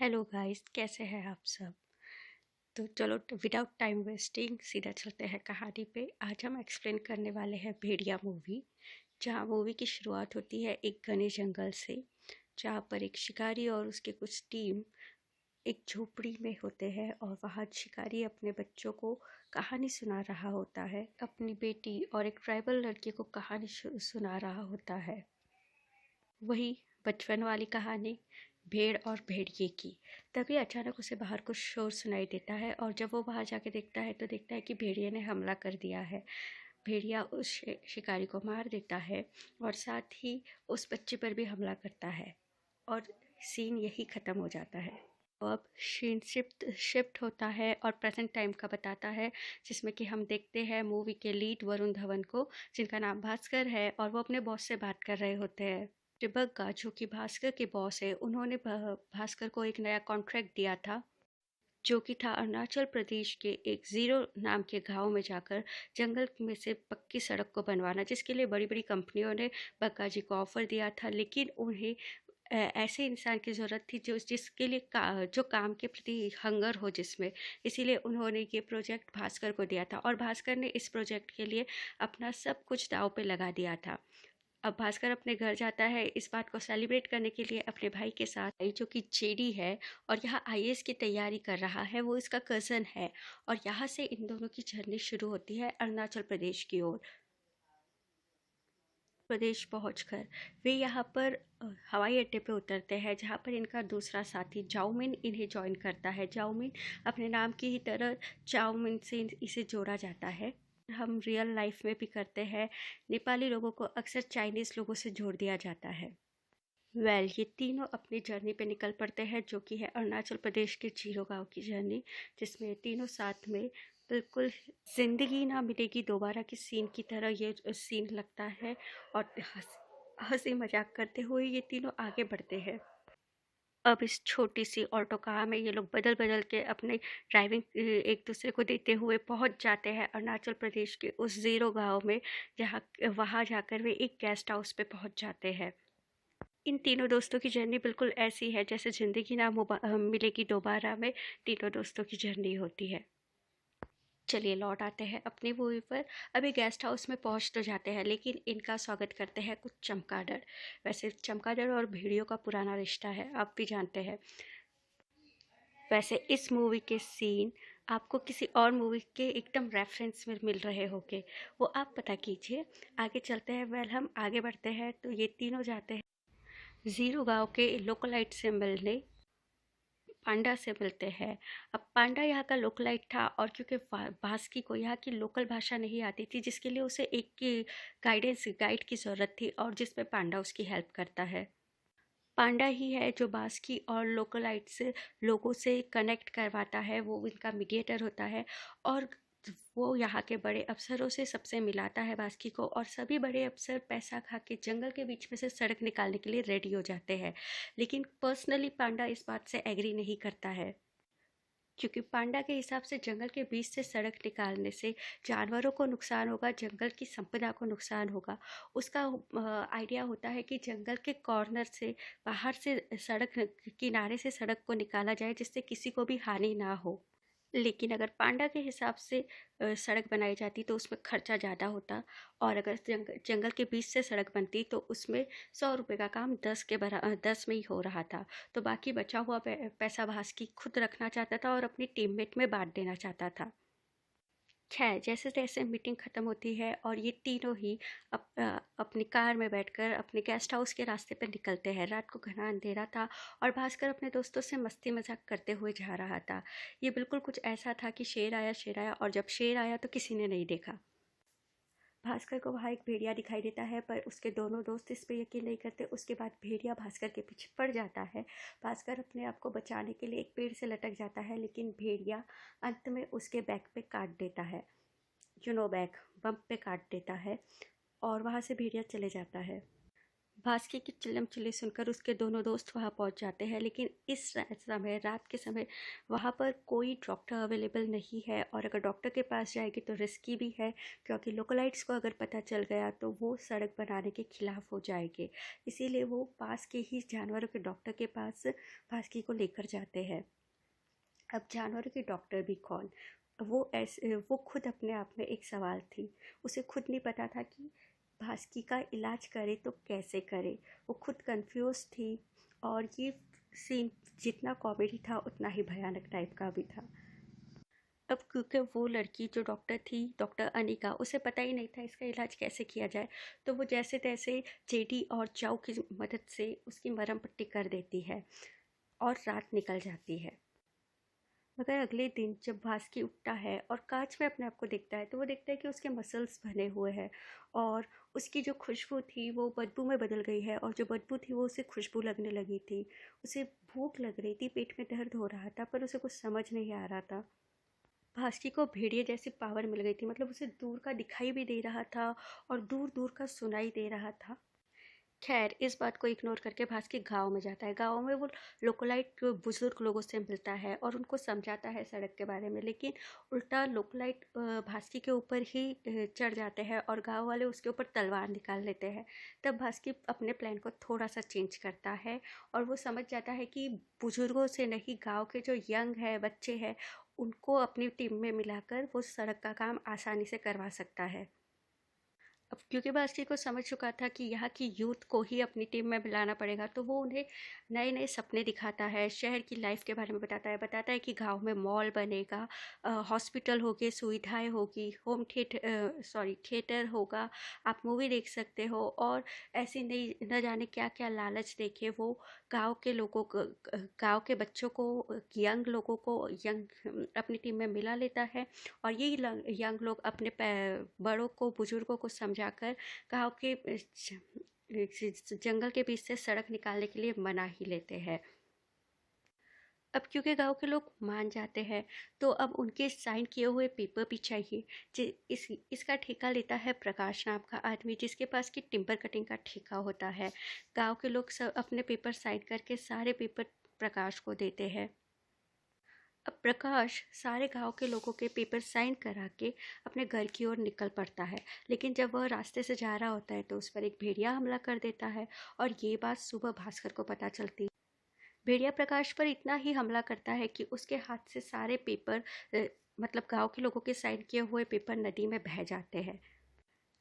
Hello guys, कैसे हैं आप सब। तो चलो विदाउट टाइम वेस्टिंग सीधा चलते हैं कहानी पे। आज हम एक्सप्लेन करने वाले हैं भेड़िया मूवी। जहाँ मूवी की शुरुआत होती है एक घने जंगल से, जहाँ पर एक शिकारी और उसके कुछ टीम एक झोपड़ी में होते हैं। और वहाँ शिकारी अपने बच्चों को कहानी सुना रहा होता है, अपनी बेटी और एक ट्राइबल लड़के को कहानी सुना रहा होता है। वही बचपन वाली कहानी, भेड़ और भेड़िए की। तभी अचानक उसे बाहर कुछ शोर सुनाई देता है, और जब वो बाहर जाके देखता है तो देखता है कि भेड़िए ने हमला कर दिया है। भेड़िया उस शिकारी को मार देता है और साथ ही उस बच्चे पर भी हमला करता है, और सीन यही ख़त्म हो जाता है। तो अब सीन शिफ्ट होता है और प्रेजेंट टाइम का बताता है, जिसमें कि हम देखते हैं मूवी के लीड वरुण धवन को, जिनका नाम भास्कर है, और वो अपने बॉस से बात कर रहे होते हैं। त्रिभंगा, जो कि भास्कर के बॉस है, उन्होंने भास्कर को एक नया कॉन्ट्रैक्ट दिया था, जो कि था अरुणाचल प्रदेश के एक ज़ीरो नाम के गांव में जाकर जंगल में से पक्की सड़क को बनवाना, जिसके लिए बड़ी बड़ी कंपनियों ने बक्का जी को ऑफर दिया था। लेकिन उन्हें ऐसे इंसान की ज़रूरत थी जो जिसके लिए जो काम के प्रति हंगर हो जिसमें, इसीलिए उन्होंने ये प्रोजेक्ट भास्कर को दिया था, और भास्कर ने इस प्रोजेक्ट के लिए अपना सब कुछ दांव पे लगा दिया था। अब भास्कर अपने घर जाता है इस बात को सेलिब्रेट करने के लिए अपने भाई के साथ, जो कि जेडी है और यहाँ आईएएस की तैयारी कर रहा है, वो इसका कज़न है। और यहाँ से इन दोनों की जर्नी शुरू होती है अरुणाचल प्रदेश की ओर। प्रदेश पहुंचकर वे यहाँ पर हवाई अड्डे पे उतरते हैं, जहाँ पर इनका दूसरा साथी जाओमिन इन्हें ज्वाइन करता है। जाओमिन अपने नाम की ही तरह चाउमिन से इसे जोड़ा जाता है। हम रियल लाइफ में भी करते हैं, नेपाली लोगों को अक्सर चाइनीज़ लोगों से जोड़ दिया जाता है। ये तीनों अपनी जर्नी पे निकल पड़ते हैं, जो कि है अरुणाचल प्रदेश के जीरो गांव की जर्नी, जिसमें तीनों साथ में बिल्कुल जिंदगी ना मिलेगी दोबारा की सीन की तरह ये सीन लगता है। और हंसी मजाक करते हुए ये तीनों आगे बढ़ते हैं। अब इस छोटी सी ऑटो कार में ये लोग बदल बदल के अपने ड्राइविंग एक दूसरे को देते हुए पहुंच जाते हैं अरुणाचल प्रदेश के उस ज़ीरो गांव में, जहां वहां जाकर वे एक गेस्ट हाउस पे पहुंच जाते हैं। इन तीनों दोस्तों की जर्नी बिल्कुल ऐसी है जैसे ज़िंदगी ना मिलेगी दोबारा में तीनों दोस्तों की जर्नी होती है। चलिए लौट आते हैं अपनी मूवी पर। अभी गेस्ट हाउस में पहुंच तो जाते हैं, लेकिन इनका स्वागत करते हैं कुछ चमगादड़। वैसे चमगादड़ और भेड़ियों का पुराना रिश्ता है, आप भी जानते हैं। वैसे इस मूवी के सीन आपको किसी और मूवी के एकदम रेफरेंस में मिल रहे होंगे, वो आप पता कीजिए। आगे चलते हैं। हम आगे बढ़ते हैं तो ये तीनों जाते हैं ज़ीरो गांव के लोकोलाइट से मिलने। पांडा से मिलते हैं। अब पांडा यहाँ का लोकलाइट था, और क्योंकि बास्की को यहाँ की लोकल भाषा नहीं आती थी, जिसके लिए उसे एक की गाइड की ज़रूरत थी, और जिसमें पांडा उसकी हेल्प करता है। पांडा ही है जो बास्की और लोकलाइट से लोगों से कनेक्ट करवाता है, वो इनका मीडिएटर होता है। और वो यहाँ के बड़े अफसरों से सबसे मिलाता है बास्की को, और सभी बड़े अफसर पैसा खा के जंगल के बीच में से सड़क निकालने के लिए रेडी हो जाते हैं। लेकिन पर्सनली पांडा इस बात से एग्री नहीं करता है, क्योंकि पांडा के हिसाब से जंगल के बीच से सड़क निकालने से जानवरों को नुकसान होगा, जंगल की संपदा को नुकसान होगा। उसका आइडिया होता है कि जंगल के कॉर्नर से बाहर से सड़क किनारे से सड़क को निकाला जाए, जिससे किसी को भी हानि ना हो। लेकिन अगर पांडा के हिसाब से सड़क बनाई जाती तो उसमें खर्चा ज़्यादा होता, और अगर जंगल के बीच से सड़क बनती तो उसमें 100 रुपये का काम 10 में ही हो रहा था। तो बाकी बचा हुआ पैसा भास्की खुद रखना चाहता था और अपनी टीममेट में बांट देना चाहता था। खैर, जैसे तैसे मीटिंग ख़त्म होती है और ये तीनों ही अपनी कार में बैठकर अपने गेस्ट हाउस के रास्ते पर निकलते हैं। रात को घना अंधेरा था, और भास्कर अपने दोस्तों से मस्ती मजाक करते हुए जा रहा था। ये बिल्कुल कुछ ऐसा था कि शेर आया, और जब शेर आया तो किसी ने नहीं देखा। भास्कर को वहाँ एक भेड़िया दिखाई देता है, पर उसके दोनों दोस्त इस पे यकीन नहीं करते। उसके बाद भेड़िया भास्कर के पीछे पड़ जाता है। भास्कर अपने आप को बचाने के लिए एक पेड़ से लटक जाता है, लेकिन भेड़िया अंत में उसके बैक पे काट देता है। बैक बम्प पे काट देता है, और वहाँ से भेड़िया चले जाता है। भास्कर की चिल्लम-चिल्ली सुनकर उसके दोनों दोस्त वहाँ पहुँच जाते हैं, लेकिन इस समय रात के समय वहाँ पर कोई डॉक्टर अवेलेबल नहीं है, और अगर डॉक्टर के पास जाएगी तो रिस्की भी है, क्योंकि लोकोलाइट्स को अगर पता चल गया तो वो सड़क बनाने के खिलाफ हो जाएंगे। इसीलिए वो पास के ही जानवरों के डॉक्टर के पास भास्कर को लेकर जाते हैं। अब जानवरों के डॉक्टर भी कौन? वो खुद अपने आप में एक सवाल थी। उसे खुद नहीं पता था कि भास्की का इलाज करे तो कैसे करे। वो खुद कंफ्यूज थी, और ये सीन जितना कॉमेडी था उतना ही भयानक टाइप का भी था। अब क्योंकि वो लड़की जो डॉक्टर थी, डॉक्टर अनिका, उसे पता ही नहीं था इसका इलाज कैसे किया जाए, तो वो जैसे तैसे जेडी और चाऊ की मदद से उसकी मरहम पट्टी कर देती है और रात निकल जाती है। मगर अगले दिन जब भास्की उठता है और कांच में अपने आप को देखता है, तो वो देखता है कि उसके मसल्स बने हुए हैं, और उसकी जो खुशबू थी वो बदबू में बदल गई है, और जो बदबू थी वो उसे खुशबू लगने लगी थी। उसे भूख लग रही थी, पेट में दर्द हो रहा था, पर उसे कुछ समझ नहीं आ रहा था। भास्की को भेड़िए जैसी पावर मिल गई थी, मतलब उसे दूर का दिखाई भी दे रहा था और दूर दूर का सुनाई दे रहा था। खैर, इस बात को इग्नोर करके भास्कर गांव में जाता है। गांव में वो लोकोलाइट बुजुर्ग लोगों से मिलता है और उनको समझाता है सड़क के बारे में, लेकिन उल्टा लोकोलाइट भास्कर के ऊपर ही चढ़ जाते हैं और गांव वाले उसके ऊपर तलवार निकाल लेते हैं। तब भास्कर अपने प्लान को थोड़ा सा चेंज करता है, और वो समझ जाता है कि बुजुर्गों से नहीं, गाँव के जो यंग है, बच्चे हैं, उनको अपनी टीम में मिलाकर वो सड़क का काम आसानी से करवा सकता है। अब क्योंकि बास्की को समझ चुका था कि यहाँ की यूथ को ही अपनी टीम में मिलाना पड़ेगा, तो वो उन्हें नए नए सपने दिखाता है, शहर की लाइफ के बारे में बताता है कि गांव में मॉल बनेगा, हॉस्पिटल होगी, सुविधाएं होगी, थिएटर होगा, आप मूवी देख सकते हो, और ऐसी नई न जाने क्या क्या लालच देके वो गांव के लोगों को, गांव के बच्चों को, यंग लोगों को, यंग अपनी टीम में मिला लेता है। और यही यंग लोग अपने बड़ों को, बुजुर्गों को समझाकर गांव के जंगल के बीच से सड़क निकालने के लिए मना ही लेते हैं। अब क्योंकि गांव के लोग मान जाते हैं, तो अब उनके साइन किए हुए पेपर भी चाहिए। इसका ठेका लेता है प्रकाश नाम का आदमी, जिसके पास की टिम्बर कटिंग का ठेका होता है। गांव के लोग सब अपने पेपर साइन करके सारे पेपर प्रकाश को देते हैं। अब प्रकाश सारे गांव के लोगों के पेपर साइन करा के अपने घर की ओर निकल पड़ता है, लेकिन जब वह रास्ते से जा रहा होता है तो उस पर एक भेड़िया हमला कर देता है, और ये बात सुबह भास्कर को पता चलती है। भेड़िया प्रकाश पर इतना ही हमला करता है कि उसके हाथ से सारे पेपर, मतलब गांव के लोगों के साइन किए हुए पेपर नदी में बह जाते हैं।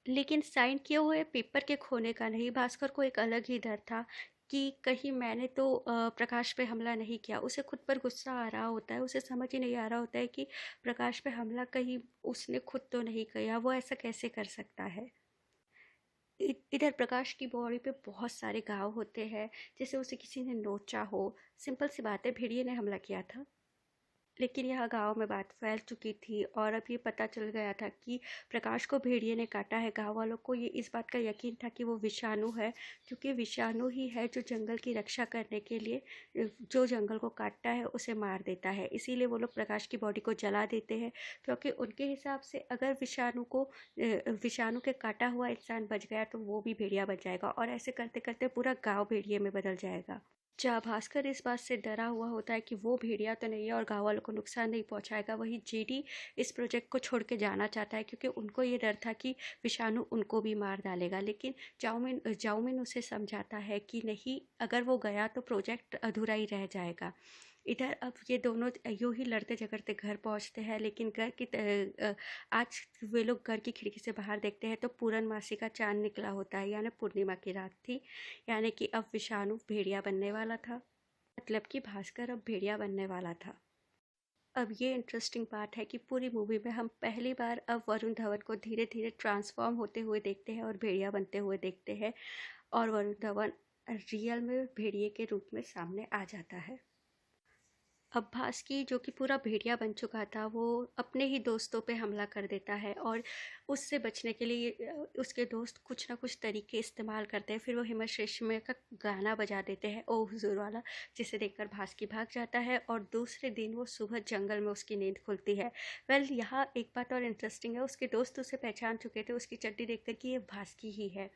लेकिन साइन किए हुए पेपर के खोने का नहीं, भास्कर को एक अलग ही डर था कि कहीं मैंने तो प्रकाश पे हमला नहीं किया। उसे खुद पर गुस्सा आ रहा होता है, उसे समझ ही नहीं आ रहा होता है कि प्रकाश पे हमला कहीं उसने खुद तो नहीं किया, वो ऐसा कैसे कर सकता है। इधर प्रकाश की बॉडी पे बहुत सारे घाव होते हैं, जैसे उसे किसी ने नोचा हो। सिंपल सी बात है, भेड़िए ने हमला किया था। लेकिन यह गांव में बात फैल चुकी थी, और अब ये पता चल गया था कि प्रकाश को भेड़िए ने काटा है। गांव वालों को ये इस बात का यकीन था कि वो विषाणु है, क्योंकि विषाणु ही है जो जंगल की रक्षा करने के लिए जो जंगल को काटता है उसे मार देता है। इसीलिए वो लोग प्रकाश की बॉडी को जला देते हैं, क्योंकि उनके हिसाब से अगर विषाणु के काटा हुआ इंसान बच गया तो वो भी भेड़िया बच जाएगा, और ऐसे करते करते पूरा गाँव भेड़िए में बदल जाएगा। जहाँ भास्कर इस बात से डरा हुआ होता है कि वो भेड़िया तो नहीं है और गाँव वालों को नुकसान नहीं पहुंचाएगा, वही जेडी इस प्रोजेक्ट को छोड़ के जाना चाहता है, क्योंकि उनको ये डर था कि विषाणु उनको भी मार डालेगा। लेकिन जाओमिन उसे समझाता है कि नहीं, अगर वो गया तो प्रोजेक्ट अधूरा ही रह जाएगा। इधर अब ये दोनों यूं ही लड़ते झगड़ते घर पहुंचते हैं, लेकिन आज वे लोग घर की खिड़की से बाहर देखते हैं तो पूर्णमासी का चांद निकला होता है, यानी पूर्णिमा की रात थी। यानी कि अब विषाणु भेड़िया बनने वाला था, मतलब कि भास्कर अब भेड़िया बनने वाला था। अब ये इंटरेस्टिंग पार्ट है कि पूरी मूवी में हम पहली बार अब वरुण धवन को धीरे धीरे ट्रांसफॉर्म होते हुए देखते हैं और भेड़िया बनते हुए देखते हैं, और वरुण धवन रियल में भेड़िए के रूप में सामने आ जाता है। अब्बास की जो कि पूरा भेड़िया बन चुका था, वो अपने ही दोस्तों पे हमला कर देता है, और उससे बचने के लिए उसके दोस्त कुछ ना कुछ तरीके इस्तेमाल करते हैं। फिर वो हिमेश रेशमिया का गाना बजा देते हैं, ओ हुजूर वाला, जिसे देखकर भास्की भाग जाता है, और दूसरे दिन वो सुबह जंगल में उसकी नींद खुलती है। यहाँ एक बात और इंटरेस्टिंग है, उसके दोस्त उसे पहचान चुके थे उसकी चड्डी देखकर कि ये भास्की ही है।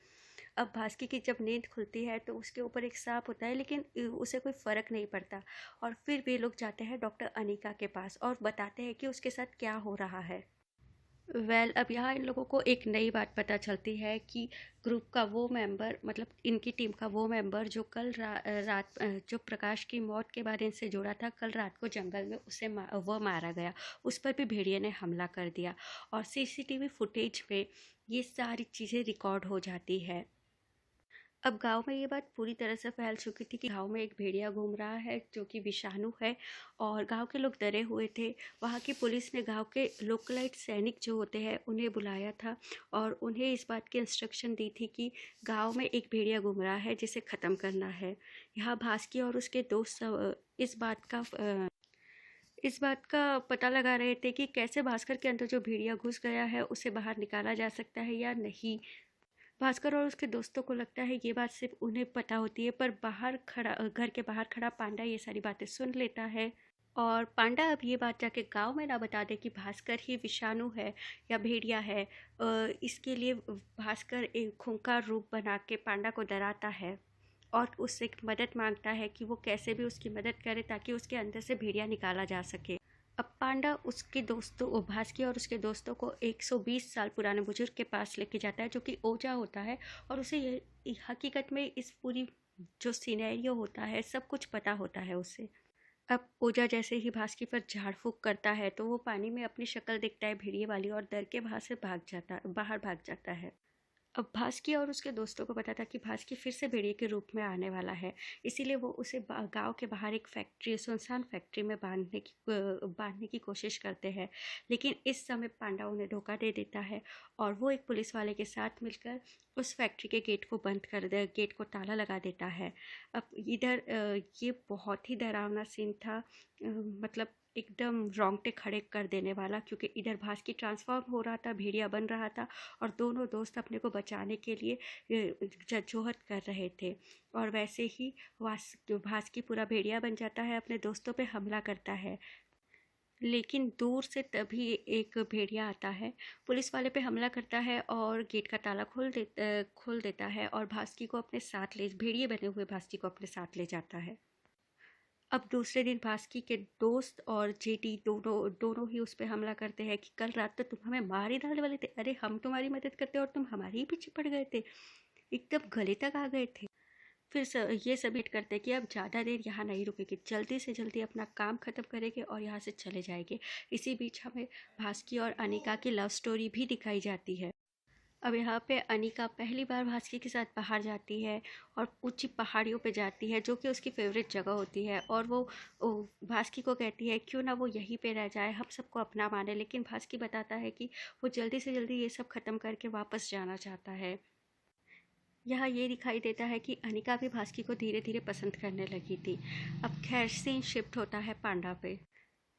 अब भास्की की जब नींद खुलती है तो उसके ऊपर एक सांप होता है, लेकिन उसे कोई फ़र्क नहीं पड़ता। और फिर वे लोग जाते हैं डॉक्टर अनिका के पास और बताते हैं कि उसके साथ क्या हो रहा है। अब यहाँ इन लोगों को एक नई बात पता चलती है कि ग्रुप का वो मेंबर, मतलब इनकी टीम का वो मेंबर जो कल रात जो प्रकाश की मौत के बारे से जुड़ा था, कल रात को जंगल में वो मारा गया। उस पर भी भेड़िए ने हमला कर दिया और सीसीटीवी फुटेज में ये सारी चीज़ें रिकॉर्ड हो जाती है। अब गांव में ये बात पूरी तरह से फैल चुकी थी कि गांव में एक भेड़िया घूम रहा है जो कि विषाणु है, और गांव के लोग डरे हुए थे। वहां की पुलिस ने गांव के लोकलाइट सैनिक जो होते हैं उन्हें बुलाया था और उन्हें इस बात की इंस्ट्रक्शन दी थी कि गांव में एक भेड़िया घूम रहा है जिसे ख़त्म करना है। यहाँ भास्की और उसके दोस्त इस बात का पता लगा रहे थे कि कैसे भास्कर के अंदर जो भेड़िया घुस गया है उसे बाहर निकाला जा सकता है या नहीं। भास्कर और उसके दोस्तों को लगता है ये बात सिर्फ उन्हें पता होती है, पर घर के बाहर खड़ा पांडा ये सारी बातें सुन लेता है। और पांडा अब ये बात जाके गांव में ना बता दे कि भास्कर ही विषाणु है या भेड़िया है। इसके लिए भास्कर एक खूंखार रूप बना के पांडा को डराता है और उससे मदद मांगता है कि वो कैसे भी उसकी मदद करे ताकि उसके अंदर से भेड़िया निकाला जा सके। अब पांडा उसके दोस्तों भास्की और उसके दोस्तों को 120 साल पुराने बुजुर्ग के पास लेके जाता है जो कि ओझा होता है, और उसे ये हकीकत में इस पूरी जो सिनेरियो होता है सब कुछ पता होता है उसे। अब ओझा जैसे ही भास्की पर झाड़ फूक करता है तो वो पानी में अपनी शक्ल देखता है भेड़िए वाली और डर के बाहर भाग जाता है। अब भास्की और उसके दोस्तों को पता था कि भास्की फिर से भेड़िए के रूप में आने वाला है, इसीलिए वो उसे गांव के बाहर एक फैक्ट्री, सुनसान फैक्ट्री में बांधने की कोशिश करते हैं। लेकिन इस समय पांडा उन्हें धोखा दे देता है और वो एक पुलिस वाले के साथ मिलकर उस फैक्ट्री के गेट को ताला लगा देता है। अब इधर ये बहुत ही डरावना सीन था, मतलब एकदम रोंगटे खड़े कर देने वाला, क्योंकि इधर भास्की ट्रांसफॉर्म हो रहा था, भेड़िया बन रहा था और दोनों दोस्त अपने को बचाने के लिए जद्दोजहद कर रहे थे। और वैसे ही भास्की पूरा भेड़िया बन जाता है, अपने दोस्तों पे हमला करता है। लेकिन दूर से तभी एक भेड़िया आता है, पुलिस वाले पे हमला करता है और गेट का ताला खोल देता है और भास्की को अपने साथ भेड़िए बने हुए भास्की को अपने साथ ले जाता है। अब दूसरे दिन भास्की के दोस्त और जेडी दोनों दोनों ही उस पर हमला करते हैं कि कल रात तो तुम हमें मार ही डालने वाले थे, अरे हम तुम्हारी मदद करते और तुम हमारे ही पीछे पड़ गए थे, एकदम गले तक आ गए थे। फिर ये सबमिट करते कि अब ज़्यादा देर यहाँ नहीं रुकेगी, जल्दी से जल्दी अपना काम ख़त्म करेंगे और यहाँ से चले जाएंगे। इसी बीच हमें भास्की और अनिका की लव स्टोरी भी दिखाई जाती है। अब यहाँ पे अनिका पहली बार भास्की के साथ बाहर जाती है और ऊंची पहाड़ियों पे जाती है जो कि उसकी फेवरेट जगह होती है, और वो भास्की को कहती है क्यों ना वो यहीं पे रह जाए, हम सबको अपना माने। लेकिन भास्की बताता है कि वो जल्दी से जल्दी ये सब ख़त्म करके वापस जाना चाहता है। यहाँ ये दिखाई देता है कि अनिका भी भास्की को धीरे धीरे पसंद करने लगी थी। अब खैर सीन शिफ्ट होता है पांडा पे।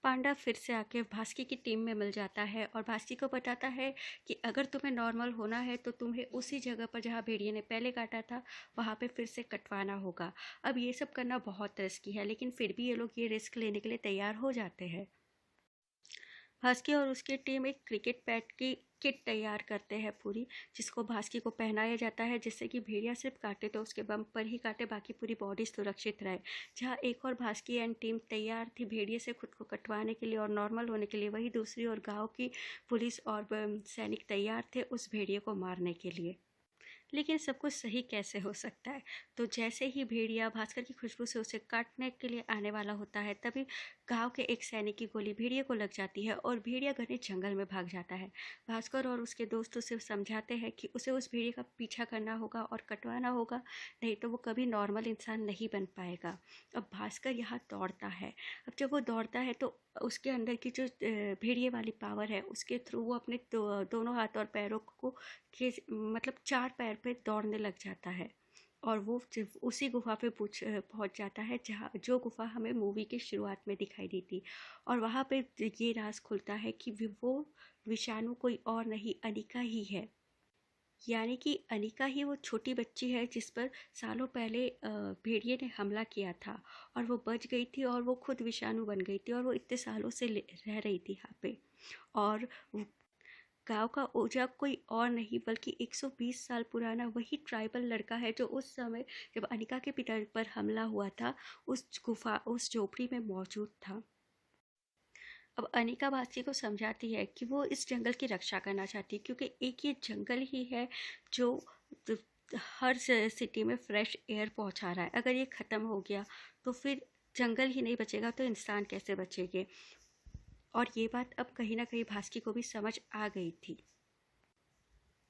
पांडा फिर से आके भास्की की टीम में मिल जाता है और भास्की को बताता है कि अगर तुम्हें नॉर्मल होना है तो तुम्हें उसी जगह पर जहाँ भेड़िए ने पहले काटा था वहाँ पे फिर से कटवाना होगा। अब ये सब करना बहुत रिस्की है, लेकिन फिर भी ये लोग ये रिस्क लेने के लिए तैयार हो जाते हैं। भास्की और उसकी टीम एक क्रिकेट बैट की किट तैयार करते हैं पूरी, जिसको भास्की को पहनाया जाता है जिससे कि भेड़िया सिर्फ काटे तो उसके बम पर ही काटे, बाकी पूरी बॉडी सुरक्षित रहे। जहाँ एक और भास्की एंड टीम तैयार थी भेड़िए से खुद को कटवाने के लिए और नॉर्मल होने के लिए, वही दूसरी ओर गाँव की पुलिस और सैनिक तैयार थे उस भेड़िए को मारने के लिए। लेकिन सब कुछ सही कैसे हो सकता है? तो जैसे ही भेड़िया भास्कर की खुशबू से उसे काटने के लिए आने वाला होता है, तभी गांव के एक सैनिक की गोली भेड़िए को लग जाती है और भेड़िया घने जंगल में भाग जाता है। भास्कर और उसके दोस्त उसे समझाते हैं कि उसे उस भेड़िए का पीछा करना होगा और कटवाना होगा, नहीं तो वो कभी नॉर्मल इंसान नहीं बन पाएगा। अब भास्कर यहाँ दौड़ता है। अब जब वो दौड़ता है तो उसके अंदर की जो भेड़िए वाली पावर है उसके थ्रू वो अपने दोनों हाथ और पैरों को मतलब 4 पैर पे दौड़ने लग जाता है और वो उसी गुफा पे पहुंच जाता है जहाँ जो गुफा हमें मूवी की शुरुआत में दिखाई दी थी। और वहाँ पे ये राज खुलता है कि वो विषाणु कोई और नहीं अनिका ही है, यानी कि अनिका ही वो छोटी बच्ची है जिस पर सालों पहले भेड़िए ने हमला किया था और वो बच गई थी और वो खुद विषाणु बन गई थी और वो इतने सालों से रह रही थी यहाँ पे। और गांव का ओझा कोई और नहीं बल्कि 120 साल पुराना वही ट्राइबल लड़का है जो उस समय जब अनिका के पिता पर हमला हुआ था उस झोपड़ी में मौजूद था। अब अनिका बासी को समझाती है कि वो इस जंगल की रक्षा करना चाहती है, क्योंकि एक ये जंगल ही है जो हर सिटी में फ्रेश एयर पहुंचा रहा है। अगर ये ख़त्म हो गया तो फिर जंगल ही नहीं बचेगा तो इंसान कैसे बचेंगे। और ये बात अब कहीं ना कहीं भास्की को भी समझ आ गई थी।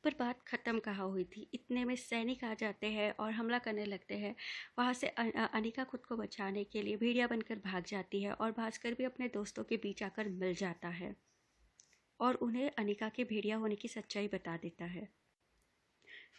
पर बात ख़त्म कहाँ हुई थी, इतने में सैनिक आ जाते हैं और हमला करने लगते हैं। वहाँ से अनिका खुद को बचाने के लिए भेड़िया बनकर भाग जाती है और भास्कर भी अपने दोस्तों के बीच आकर मिल जाता है और उन्हें अनिका के भेड़िया होने की सच्चाई बता देता है।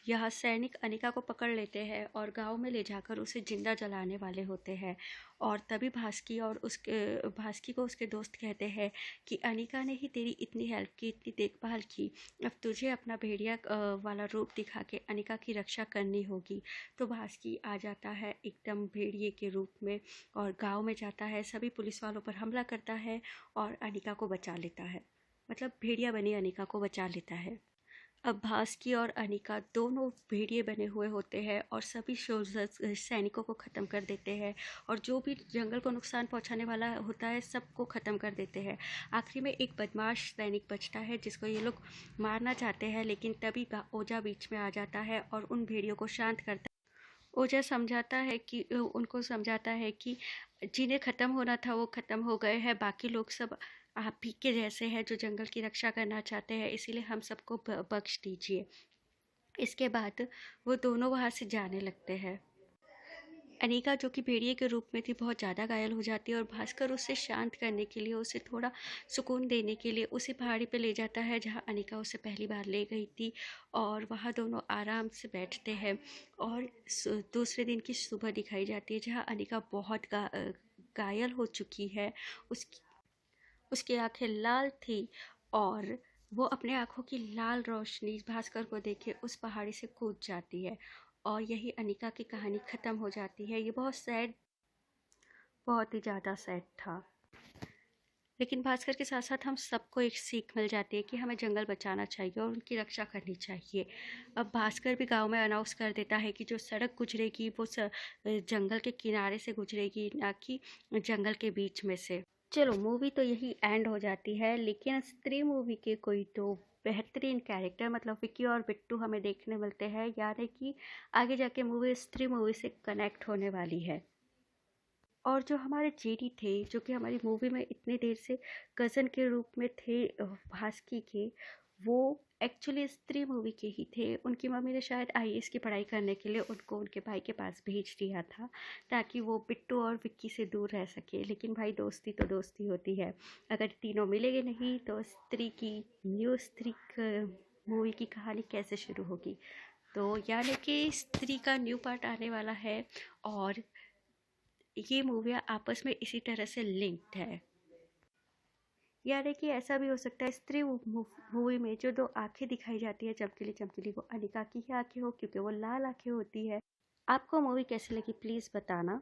यह सैनिक अनिका को पकड़ लेते हैं और गांव में ले जाकर उसे जिंदा जलाने वाले होते हैं। और तभी भास्की को उसके दोस्त कहते हैं कि अनिका ने ही तेरी इतनी हेल्प की, इतनी देखभाल की, अब तुझे अपना भेड़िया वाला रूप दिखा के अनिका की रक्षा करनी होगी। तो भास्की आ जाता है एकदम भेड़िए के रूप में और गाँव में जाता है, सभी पुलिस वालों पर हमला करता है और अनिका को बचा लेता है। मतलब भेड़िया बनी अनिका को बचा लेता है। अब भास्की और अनिका दोनों भेड़िए बने हुए होते हैं और सभी सोल्जर्स सैनिकों को ख़त्म कर देते हैं और जो भी जंगल को नुकसान पहुंचाने वाला होता है सबको ख़त्म कर देते हैं। आखिरी में एक बदमाश सैनिक बचता है जिसको ये लोग मारना चाहते हैं, लेकिन तभी ओझा बीच में आ जाता है और उन भेड़ियों को शांत करता है। ओझा समझाता है कि उनको समझाता है कि जिन्हें ख़त्म होना था वो ख़त्म हो गए हैं, बाकी लोग सब आप ही के जैसे हैं जो जंगल की रक्षा करना चाहते हैं, इसीलिए हम सबको बख्श दीजिए। इसके बाद वो दोनों वहाँ से जाने लगते हैं। अनिका जो कि भेड़िए के रूप में थी बहुत ज़्यादा घायल हो जाती है और भास्कर उसे शांत करने के लिए, उसे थोड़ा सुकून देने के लिए उसे पहाड़ी पे ले जाता है जहाँ अनिका उसे पहली बार ले गई थी। और वहाँ दोनों आराम से बैठते हैं और दूसरे दिन की सुबह दिखाई जाती है जहाँ अनिका बहुत घायल हो चुकी है। उसकी उसकी आंखें लाल थी और वो अपने आंखों की लाल रोशनी भास्कर को देखे उस पहाड़ी से कूद जाती है और यही अनिका की कहानी ख़त्म हो जाती है। ये बहुत ही ज़्यादा सैड था। लेकिन भास्कर के साथ साथ हम सबको एक सीख मिल जाती है कि हमें जंगल बचाना चाहिए और उनकी रक्षा करनी चाहिए। अब भास्कर भी गांव में अनाउंस कर देता है कि जो सड़क गुजरेगी वो जंगल के किनारे से गुजरेगी, ना कि जंगल के बीच में से। चलो मूवी तो यही एंड हो जाती है, लेकिन स्त्री मूवी के कोई तो बेहतरीन कैरेक्टर मतलब विक्की और बिट्टू हमें देखने मिलते हैं, यानी कि आगे जाके मूवी स्त्री मूवी से कनेक्ट होने वाली है। और जो हमारे जेडी थे जो कि हमारी मूवी में इतने देर से कज़न के रूप में थे भास्की के, वो एक्चुअली स्त्री मूवी के ही थे। उनकी मम्मी ने शायद आईएएस की पढ़ाई करने के लिए उनको उनके भाई के पास भेज दिया था ताकि वो बिट्टू और विक्की से दूर रह सके। लेकिन भाई दोस्ती तो दोस्ती होती है, अगर तीनों मिलेंगे नहीं तो स्त्री की न्यू स्त्री मूवी की कहानी कैसे शुरू होगी। तो यानी कि स्त्री का न्यू पार्ट आने वाला है और ये मूवियाँ आपस में इसी तरह से लिंक्ड है। यानी कि ऐसा भी हो सकता है स्त्री मूवी में जो दो आंखें दिखाई जाती है चमकीली चमकीली, वो अनिका की ही आंखें हो क्योंकि वो लाल आंखें होती है। आपको मूवी कैसी लगी प्लीज़ बताना।